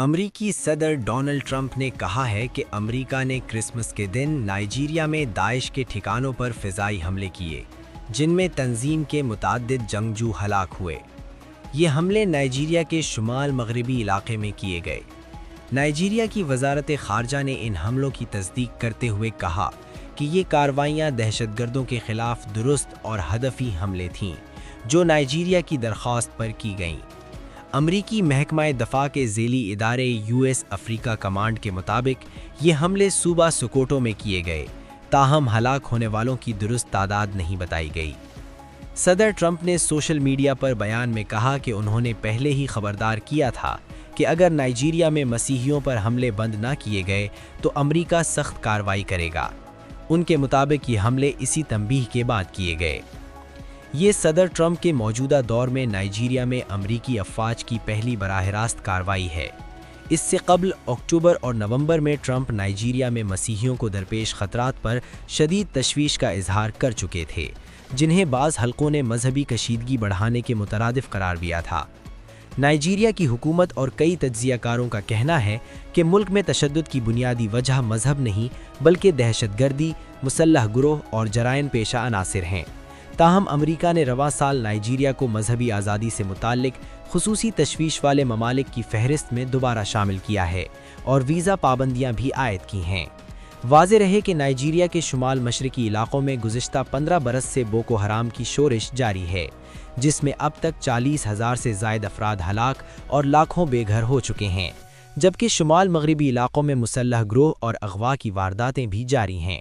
امریکی صدر Donald Trump نے کہا ہے کہ امریکہ نے کرسمس کے دن نائجیریا میں داعش کے ٹھکانوں پر فضائی حملے کیے، جن میں تنظیم کے متعدد جنگجو ہلاک ہوئے۔ یہ حملے نائجیریا کے شمال مغربی علاقے میں کیے گئے۔ نائجیریا کی وزارت خارجہ نے ان حملوں کی تصدیق کرتے ہوئے کہا کہ یہ کارروائیاں دہشت گردوں کے خلاف درست اور ہدفی حملے تھیں، جو نائجیریا کی درخواست پر کی گئیں۔ امریکی محکمہ دفاع کے ذیلی ادارے US افریقہ کمانڈ کے مطابق یہ حملے صوبہ سکوٹو میں کیے گئے، تاہم ہلاک ہونے والوں کی درست تعداد نہیں بتائی گئی۔ صدر ٹرمپ نے سوشل میڈیا پر بیان میں کہا کہ انہوں نے پہلے ہی خبردار کیا تھا کہ اگر نائجیریا میں مسیحیوں پر حملے بند نہ کیے گئے تو امریکہ سخت کارروائی کرے گا۔ ان کے مطابق یہ حملے اسی تنبیہ کے بعد کیے گئے۔ یہ صدر ٹرمپ کے موجودہ دور میں نائجیریا میں امریکی افواج کی پہلی براہ راست کارروائی ہے۔ اس سے قبل اکتوبر اور نومبر میں ٹرمپ نائجیریا میں مسیحیوں کو درپیش خطرات پر شدید تشویش کا اظہار کر چکے تھے، جنہیں بعض حلقوں نے مذہبی کشیدگی بڑھانے کے مترادف قرار دیا تھا۔ نائجیریا کی حکومت اور کئی تجزیہ کاروں کا کہنا ہے کہ ملک میں تشدد کی بنیادی وجہ مذہب نہیں بلکہ دہشت گردی، مسلح گروہ اور جرائم پیشہ عناصر ہیں۔ تاہم امریکہ نے رواں سال نائجیریا کو مذہبی آزادی سے متعلق خصوصی تشویش والے ممالک کی فہرست میں دوبارہ شامل کیا ہے اور ویزا پابندیاں بھی عائد کی ہیں۔ واضح رہے کہ نائجیریا کے شمال مشرقی علاقوں میں گزشتہ 15 برس سے بوکو حرام کی شورش جاری ہے، جس میں اب تک 40,000 سے زائد افراد ہلاک اور لاکھوں بے گھر ہو چکے ہیں، جبکہ شمال مغربی علاقوں میں مسلح گروہ اور اغوا کی وارداتیں بھی جاری ہیں۔